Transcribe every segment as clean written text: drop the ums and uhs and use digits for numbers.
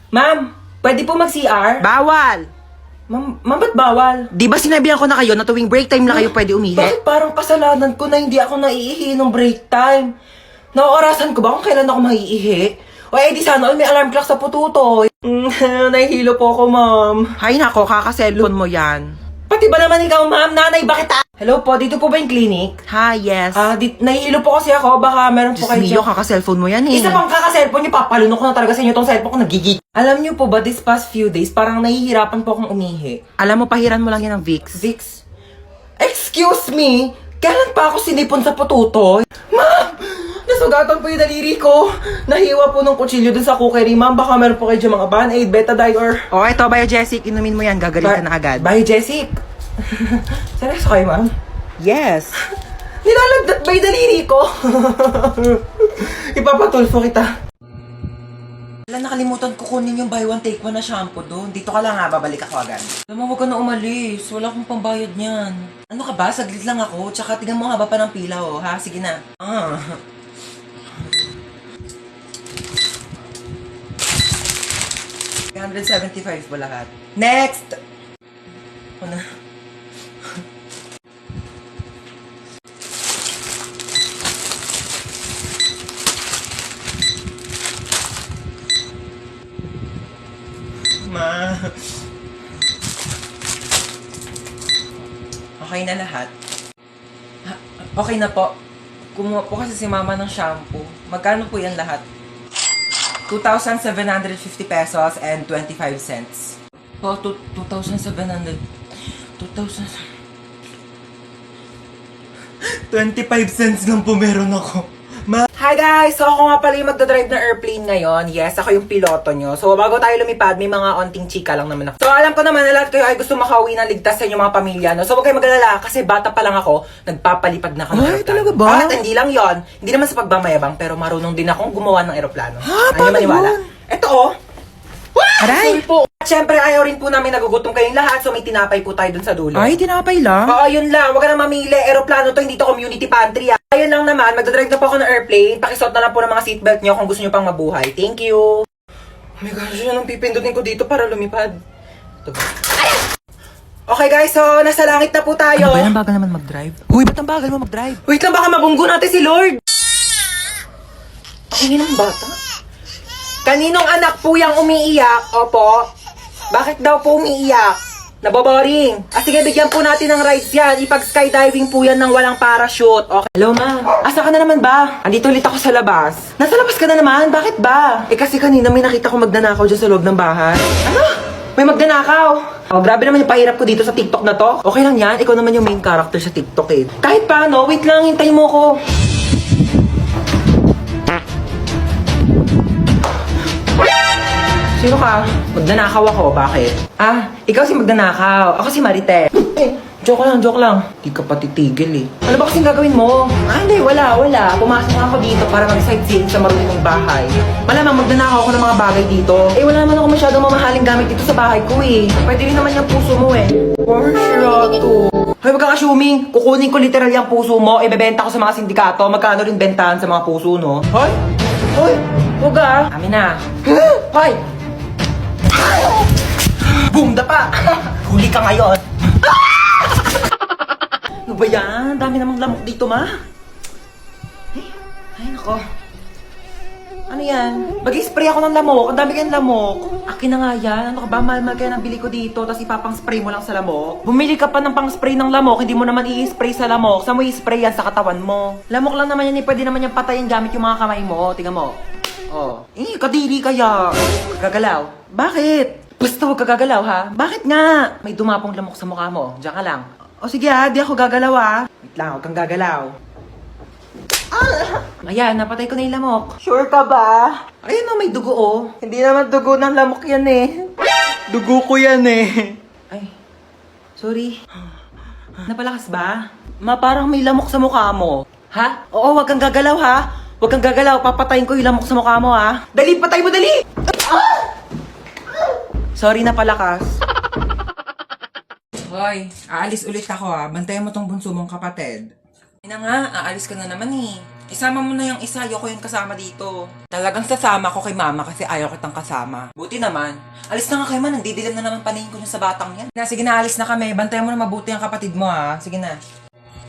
Ma'am, pwede po mag-CR? Bawal! Ma'am, ba't bawal? Di ba sinabihan ko na kayo na tuwing break time na kayo pwede umihi? Bakit parang kasalanan ko na hindi ako naiihi ng break time? Naorasan ko ba kung kailan ako maiihi? O di sana all may alarm clock sa pututoy. Nahihilo po ako, ma'am. Hay nako, kaka-cellphone mo yan. Pati ba naman ikaw, ma'am? Nanay, bakit Hello po, dito po ba yung clinic? Ha, yes. Nahihilo po kasi ako. Baka meron po Diyos kayo mio, dyan. kaka-cellphone mo yan eh. Isa pang kaka-cellphone niyo, papalunok ko na talaga sa inyo tong cellphone ko, nagigig. Alam niyo po ba, this past few days, parang nahihirapan po akong umihi. Alam mo, pahiran mo lang yan ng Vicks. Vicks? Excuse me? Kailan pa ako sinipon sa pututoy? Ma'am! Nasugatan po yung daliri ko. Nahiwa po ng kutsilyo dun sa cookery, ma'am. Baka meron po kayo dyan mga Band-Aid, Betadine, or... O, eto, Biogesic, inumin mo yan, gagaling ka na agad. Biogesic. Seryoso kayo, ma'am? Yes. Nilalagdat ba yung daliri ko? Ipapatulfo kita. Wala, nakalimutan ko kunin yung buy one take one na shampoo doon. Dito ka lang ha, babalik ako agad. Alam mo, huwag ka na umalis. Wala akong pambayad niyan. Ano ka ba? Saglit lang ako. Tsaka tingnan mo haba pa ng pila, oh. Ha? Sige na. Ah. $175 po lahat. Next! Ano? Ma. Okay na lahat? Okay na po. Kumuha po kasi si mama ng shampoo. Magkano po yan lahat? 2,750 pesos and 25 cents. Po, 2,700. 2,000. 25 cents lang po meron ako. Hi guys! So ako nga pala yung magdadrive ng airplane ngayon. Yes, ako yung piloto nyo. So bago tayo lumipad, may mga onting chika lang naman ako. So alam ko naman na lahat kayo ay gusto makauwi ng ligtas sa inyong mga pamilya. No? So huwag kayo mag-alala kasi bata pa lang ako, nagpapalipad na ako ng Ay, aeroplano. talaga ba? At hindi lang yon, hindi naman sa pagmamayabang, pero marunong din akong gumawa ng aeroplano. Ha? Ano Paano maniwala? yun? Ito oh! Aray! Sorry po. At syempre ayaw rin po namin nagugutom kayong lahat, so may tinapay po tayo dun sa dulo. Ay, tinapay lang. Oo, yun lang. Huwag ka na mamili. Aeroplano to, hindi to community pantry. Ayun lang naman, magdadrive na po ako ng airplane. Pakisuot na lang po ng mga seatbelt nyo kung gusto nyo pang mabuhay. Thank you. Oh my gosh, yun ang pipindutin ko dito para lumipad. Ito ba? Okay guys, so nasa langit na po tayo. Ano ba yan? Ang bagal naman mag-drive? Uy, ba't ang bagal mo mag-drive? Wait lang, baka mabunggo natin si Lord. Ang ingin ng bata. Kaninong anak po yung umiiyak? Opo. Bakit daw po umiiyak? Naboboring. Sige, bigyan po natin ng rides yan. Ipag-skydiving po yan ng walang parachute. Okay. Hello, ma'am. Asa ka na naman ba? Andito ulit ako sa labas. Nasa labas ka na naman? Bakit ba? Kasi kanina may nakita ko magnanakaw dyan sa loob ng bahay. Ano? May magnanakaw? Oh, grabe naman yung pahirap ko dito sa TikTok na to. Okay lang yan. Ikaw naman yung main character sa TikTok eh. Kahit paano, wait lang. Hintayin mo ko. Sino ka? Magnanakaw ako, bakit? Ikaw si magnanakaw. Ako si Marite. Joke lang. Di ka pa titigil eh. Ano ba kasing gagawin mo? Hindi, wala. Pumasok nga ako dito para mag-sightseeing sa marunong bahay. Malamang magnanakaw ako ng mga bagay dito. Wala naman ako masyadong mamahaling gamit dito sa bahay ko eh. Pwede rin naman yung puso mo eh. Porsyado. Hoy, wag kang assuming. Kukunin ko literal yung puso mo, ibebenta ko sa mga sindikato. Magkano rin bentahan sa mga puso, no? Hoy! Huwag ah. Amin na. Hoy! Boom! Dapa! Huli ka ngayon. Ano ba yan? Dami namang lamok dito, ma. Ay, nako. Ano yan? Mag-spray ako ng lamok. Ang dami kayong lamok. Akin na nga yan. Ano ka ba? Mahal-mahal kaya nabili ko dito. Tapos ipapang-spray mo lang sa lamok. Bumili ka pa ng pang-spray ng lamok. Hindi mo naman i-spray sa lamok. Saan mo i-spray yan? Sa katawan mo. Lamok lang naman yan. Pwede naman yan patayin gamit yung mga kamay mo. Tingnan mo. Kadiri kaya. Gagalaw. Bakit? Basta huwag ka gagalaw, ha? Bakit nga? May dumapong lamok sa mukha mo. Diyan ka lang. Sige ha, di ako gagalaw, ha? Wait lang, huwag kang gagalaw. Ayan, napatay ko na yung lamok. Sure ka ba? Ayun may dugo, oh. Hindi naman dugo ng lamok yan, eh. Dugo ko yan, eh. Ay, sorry. Napalakas ba? Parang may lamok sa mukha mo. Ha? Oo, huwag kang gagalaw, ha? Huwag kang gagalaw, papatayin ko yung lamok sa mukha mo, ha? Dali, patay mo, dali! Sorry na palakas. Hoy, aalis ulit ako, ha? Bantayan mo tong bunso mong kapatid. Ina nga, aalis ka na naman, eh. Isama mo na yung isa, ayoko yung kasama dito. Talagang sasama ko kay mama kasi ayaw kitang kasama. Buti naman. Alis na nga kayo man, nandidilim na naman paningin ko sa batang yan. Sige na, alis na kami. Bantayan mo na mabuti ang kapatid mo ha. Sige na.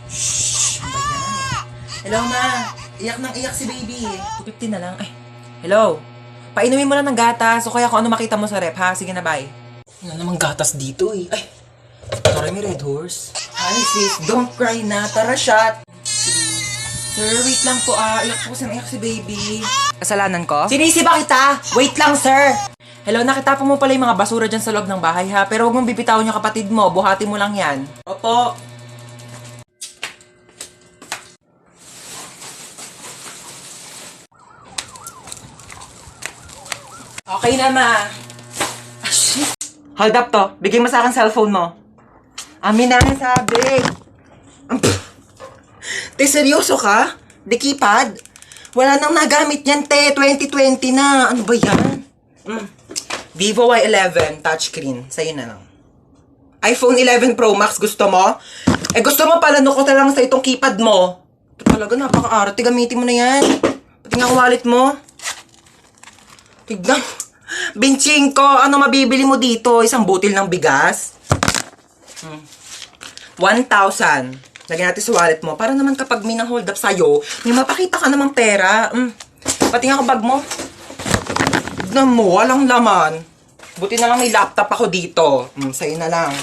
Shhh! Ano ba yan? Hello ma! Iyak nang iyak si baby. 250 na lang. Ay, hello? Painumin mo na ng gatas o kaya kung ano makita mo sa rep ha. Sige na, bye. Wala namang gatas dito eh. Ay, tara may Red Horse. Hi sis, don't cry na. Tara shot. Sir, wait lang po iyak po kasi iyak si baby. Kasalanan ko? Sinisi ba kita? Wait lang, sir! Hello, nakita po mo pala yung mga basura dyan sa loob ng bahay ha. Pero huwag mong bibitawan yung kapatid mo. Buhati mo lang yan. Opo. Okay na, ma. Ah, shit. Hold up to. Bigay mo sa akin cellphone mo. Amin na sabi. Te, seryoso ka? Di keypad? Wala nang nagamit yan, te. 2020 na. Ano ba yan? Vivo Y11 touchscreen. Sa'yo na lang. iPhone 11 Pro Max, gusto mo? Eh, gusto mo pala ko na lang sa itong keypad mo. Ito talaga, napaka-arte. Gamitin mo na yan. Pati nga ang wallet mo. Tignan. Binching ko. Ano mabibili mo dito? Isang butil ng bigas? 1,000. Lagyan natin sa wallet mo. Para naman kapag may nang-hold up sa'yo, may mapakita ka namang pera. Pati nga ang bag mo. Tignan mo, walang laman. Buti na lang may laptop ako dito. Sa'yo na lang.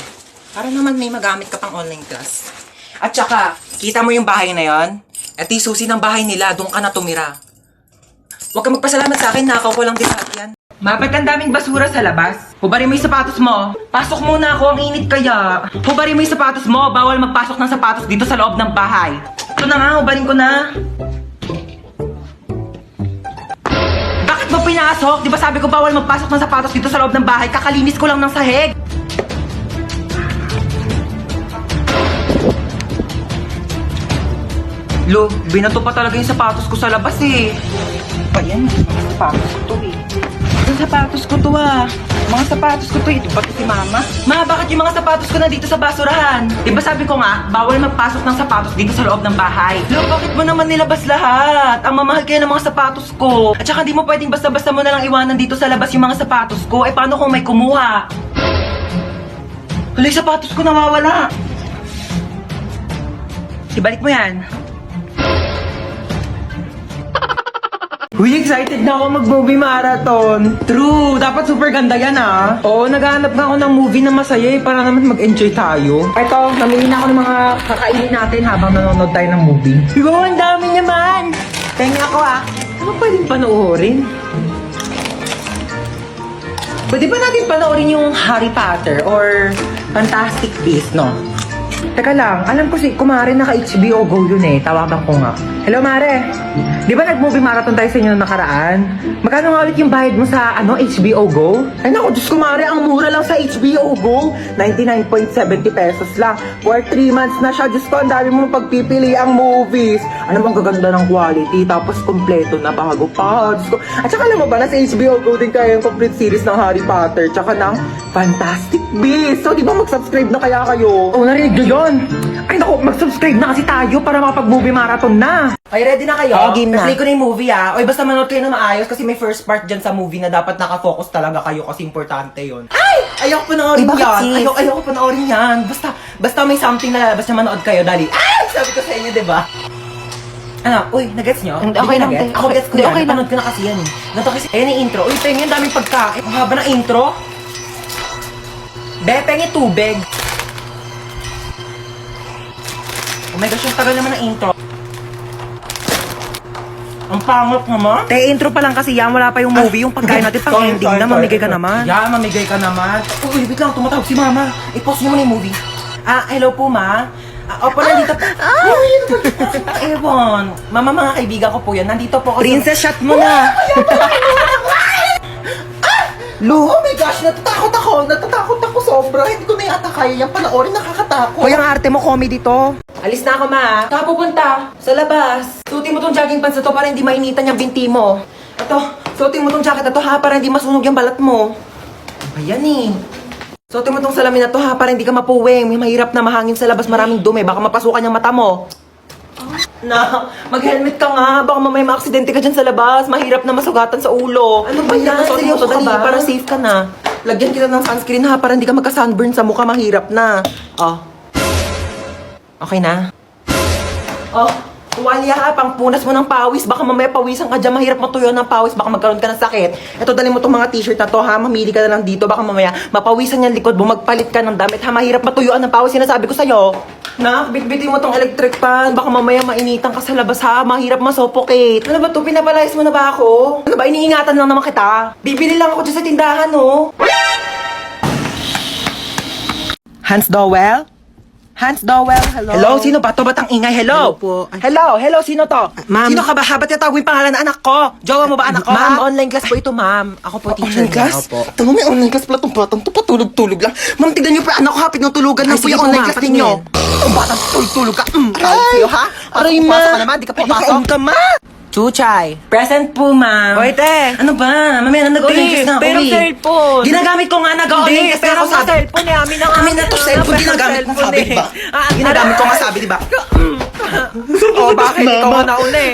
Para naman may magamit ka pang online class. At saka, kita mo yung bahay na yon? At yung susi ng bahay nila, doon ka na tumira. Huwag ka magpasalamat sa akin, nakaw ko lang din yan. Mapet ang daming basura sa labas. Hubarin mo yung sapatos mo. Pasok muna ako, ang init kaya. Hubarin mo yung sapatos mo. Bawal magpasok ng sapatos dito sa loob ng bahay. Ito na nga, hubarin ko na. Bakit mo pinasok? Di ba sabi ko bawal magpasok ng sapatos dito sa loob ng bahay? Kakalinis ko lang ng sahig. Lo, binato pa talaga yung sapatos ko sa labas eh. Pa yan, mga sapatos ko to eh. Yung sapatos ko to Mga sapatos ko to, ito pati si mama. Ma, bakit yung mga sapatos ko nandito sa basurahan? Diba sabi ko nga, bawal magpasok ng sapatos dito sa loob ng bahay. Lo, bakit mo naman nilabas lahat? Ang mamahal kayo ng mga sapatos ko. At saka di mo pwedeng basta-basta mo na lang iwanan dito sa labas yung mga sapatos ko. Eh, paano kung may kumuha? Hala, yung sapatos ko nawawala. Ibalik mo yan. Uy, excited na ako mag-movie marathon. True, dapat super ganda yan ah. Oo, naghahanap nga ako ng movie na masaya para naman mag-enjoy tayo. Ito, namili na ako ng mga kakainin natin habang nanonood tayo ng movie. Wow, ang dami naman! Tengi ako ah. Ano pwedeng panoorin? Pwede ba natin panoorin yung Harry Potter or Fantastic Beasts, no? Teka lang, alam ko si Kumare naka-HBO Go yun eh. Tawagan ko nga. Hello, Mare. Di ba nag-movie marathon tayo sa inyo nakaraan? Magkano nga ulit yung bayad mo sa HBO Go? Ay naku, Diyos Kumare, ang mura lang sa HBO Go. 99.70 pesos lang. For 3 months na siya. Diyos ko, ang dami mong pagpipili ang movies. Ano bang gaganda ng quality? Tapos kompleto na bago pa. Diyos ko. At saka alam mo ba, nasa HBO Go din kayo yung complete series ng Harry Potter. Tsaka ng Fantastic Beasts. So, di ba mag-subscribe na kaya kayo? Oh, narinig nyo yun? Ay naku, mag-subscribe na kasi tayo para makapag-movie marathon na. Ay, ready na kayo? Oo, game na. Play ko na yung movie ah. Oy, basta manood kayo na maayos kasi may first part dyan sa movie na dapat nakafocus talaga kayo kasi importante yun. Ay! Ayoko panoorin bakit, yan. sis? Ayoko panoorin yan. Basta may something na lalabas na manood kayo. Dali. Ay! Sabi ko sa inyo, diba? Ano? Uy, nagets nyo? Hindi, Di okay ba lang, nagets? te. Ako gets ko Hindi, yan. okay lang. Napanood ko na kasi yan eh. Ganito kasi, ayan yung intro. Uy, pengen, daming pagkain. Ang haba ng intro. Be, pengen tubig. Oh my gosh, yung tagal naman ng intro. Ang pangit naman. Te, intro pa lang kasi yan. Wala pa yung movie. Yung pagkain natin pang ending na. Mamigay ka naman. Yeah, mamigay ka naman. Uy, wait lang. Tumatawag si mama. I-pause niyo muna yung movie. Hello po, ma. Opo, nandito po. Uy, ewan. Mama, mga kaibigan ko po yan. Nandito po ako. Princess, shot mo na. Lu, oh my gosh, natatakot ako sobra. Hindi ko na yata kaya yung panoorin, nakakatakot. Hoy, ang arte mo, comedy to. Alis na ako, ma. Saan ka pupunta? Sa labas. Suotin mo tong jogging pants na to para hindi mainitan yung binti mo. Ito, suotin mo tong jacket na to ha, para hindi masunog yung balat mo. Ayan eh. Suotin mo tong salamin na to ha, para hindi ka mapuwing. May mahirap na mahangin sa labas, maraming dumi. Baka mapasukan yung mata mo. Na, mag-helmet ka nga. Baka mamaya ma-aksidente ka dyan sa labas. Mahirap na masugatan sa ulo. Ano ba yan? Seryoso ka ba? Para safe ka na. Lagyan kita ng sunscreen ha, para hindi ka magka-sunburn sa mukha. Mahirap na. Oh. Okay na? Oh, tuwalya ha. Pangpunas mo ng pawis. Baka mamaya pawisan ka dyan. Mahirap matuyo ng pawis. Baka magkaroon ka ng sakit. Ito, dali mo tong mga t-shirt na to ha. Mamili ka na lang dito. Baka mamaya mapawisan yung likod mo. Magpalit ka ng damit ha. Mahirap matuyuan ng pawis. Sinasabi ko sa'yo. Na, bitbitin mo tong electric fan. Baka mamaya mainitan ka sa labas ha. Mahirap masuffocate. Ano ba to? Pinapalayas mo na ba ako? Ano ba? Iniingatan lang naman kita. Bibili lang ako dyan sa tindahan, no? Hans Dowell? Hans Dowell, hello? Hello, sino ba to? Ba't ang ingay? Hello? Hello po. Ay. Hello, sino to? Ma'am. Sino ka ba? Ba't tinatawag yung pangalan ng anak ko? Jowa mo ba anak ko? Ma'am, online class po ito, ma'am. Ako po teacher Online niya. class? Opo. Ito mo, may online class pala itong batang to. Patulog-tulog lang. Ma'am, tignan niyo pa, anak ko hapit ng tulugan Ay, lang po sige yung po, online ma'am, class patingin. ninyo. Ang batang tulog-tulog ka. Aray! Sa'yo, ha? Aray, ma! Pasok ka naman, di ka papasok. Nakaon ka, ma! Chuchay. Present po, ma'am. Oy, te. Ano ba? Mamaya na nag-online class na ako pero eh. cellphone. Ginagamit ko nga nag-online Hindi, class na pero ako sa sabi. cellphone eh. Amin na nga. Amin na to, cellphone. Ginagamit mo, sabi, di ba? Ginagamit ko nga sabi, di ba? Oh, bakit? Ikaw Mama. ang nauna eh.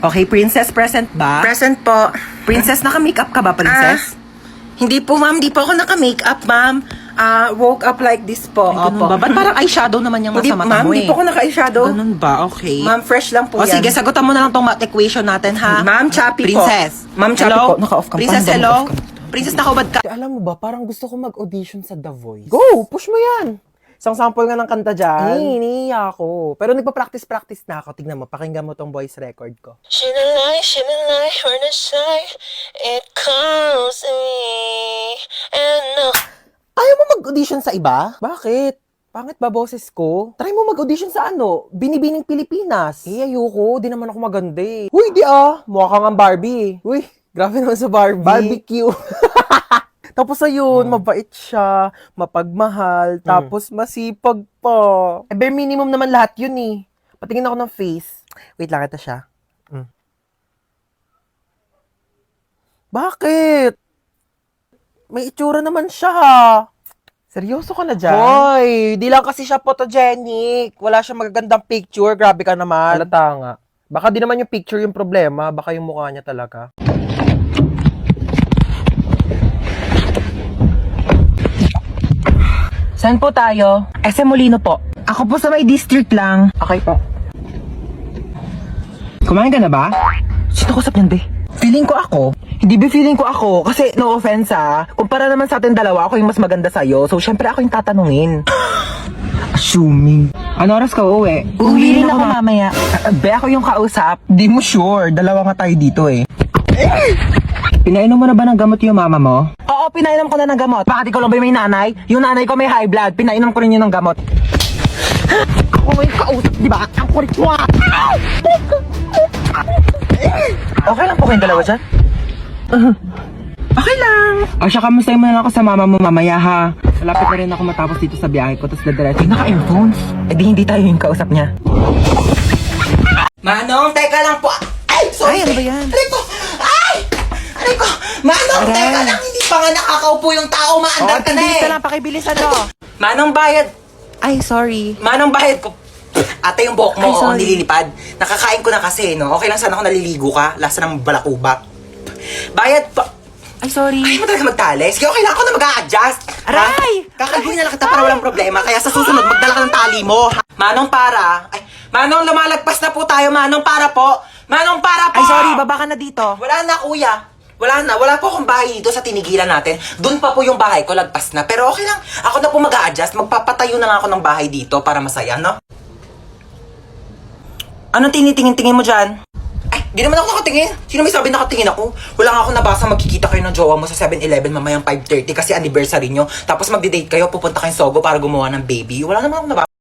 Okay, princess, present ba? Present po. Princess, naka-makeup ka ba, princess? Hindi po, ma'am. Di po ako naka-makeup, ma'am. Woke up like this po. Ay, ganun ba? Ba't parang eyeshadow naman yung Hindi, nasa mata ma'am, mo di eh? po ako naka-eyeshadow. Ganun ba? Okay. Ma'am, fresh lang po O yan. sige, sagutan mo na lang tong math equation natin, ha? Ma'am, choppy po. Princess. Ma'am, choppy Hello? po. Naka-off ka. Princess, Paano ba hello? naka-off ka? Princess, nakaubad ka. Alam mo ba, parang gusto ko mag-audition sa The Voice. Go! Push mo yan! Isang sample nga ng kanta dyan. Iniiya ako. Pero nagpa-practice na ako. Tignan mo, pakinggan mo tong voice record ko. Shimmerly, we're the shy. It calls me, and no. Ayaw mo mag-audition sa iba? Bakit? Pangit ba boses ko? Try mo mag-audition sa ano? Binibining Pilipinas. Eh, ayoko. Di naman ako maganda eh. Uy, di ah. Mukha kang ang Barbie. Uy, grabe naman sa Barbie. Barbecue. Tapos ayun, mabait siya, mapagmahal, tapos masipag pa. Eh, bare minimum naman lahat yun eh. Patingin ako ng face. Wait lang, ito siya. Bakit? May itsura naman siya ha. Seryoso ka na dyan? Hoy, di lang kasi siya photogenic. Wala siyang magagandang picture. Grabe ka naman. Halata nga. Baka di naman yung picture yung problema, baka yung mukha niya talaga. Saan po tayo? SM Molino po. Ako po sa may district lang. Okay po. Kumain ka na ba? Sino kusap yan, be? Feeling ko ako. Hindi ba feeling ko ako? Kasi no offense kumpara naman sa atin dalawa, ako yung mas maganda sa'yo. So, syempre ako yung tatanungin. Assuming. Ano oras ka uuwi? Uuwi rin ako mamaya. Be, ako yung kausap. Di mo sure. Dalawa nga tayo dito eh. Pinainom mo na ba ng gamot yung mama mo? Oo, pinainom ko na ng gamot. Bakit ikaw lang ba yung may nanay? Yung nanay ko may high blood. Pinainom ko rin yun ng gamot. Ako yung kausap, di ba? Ang kulit mo ah! Okay lang po kayong dalawa dyan? Okay lang. O siya, kamusta mo na lang ako sa mama mo mamaya ha? Malapit na rin ako matapos dito sa biyahe ko, tapos dadiretso. Naka-earphones? Eh di hindi tayo yung kausap niya. Manong, teka lang po. Ay, sorry. Ay, ano ba yan? Aray ko. Ay! Aray ko. Manong, teka lang. Hindi pa nga nakakaupo yung tao. Maandar ka na bilis eh. na lang, pakibilisan mo. Manong bayad. Ay, sorry. Manong bayad ko. Ate, yung buhok mo, Ay, sorry. nililipad. Nakakain ko na kasi, no? Okay lang sana kung naliligo ka. Lasa ng balakubak. Bayad pa. Ay, sorry. Ay, mo talaga magtali. Sige, okay lang ako na mag-a-adjust. Aray! Kakalbuhin na lang kita para walang problema. Kaya sa susunod, magdala ka ng tali mo. Manong para. Ay, Manong, lumalagpas na po tayo. Manong para po. Manong para po. Ay, sorry, baba ka na dito. Wala na, kuya. Wala na. Wala po akong bahay dito sa tinigilan natin. Doon pa po yung bahay ko, lagpas na. Pero okay lang. Ako na po mag-a-adjust. Magpapatayo na nga ako ng bahay dito para masaya, no? Anong tinitingin-tingin mo dyan? Ay, di naman ako nakatingin. Sino may sabi nakatingin ako? Wala nga ako nabasa magkikita kayo ng jowa mo sa 7-Eleven mamayang 5:30 kasi anniversary nyo. Tapos magdi-date kayo, pupunta kayong Sogo para gumawa ng baby. Wala naman ako nabasa.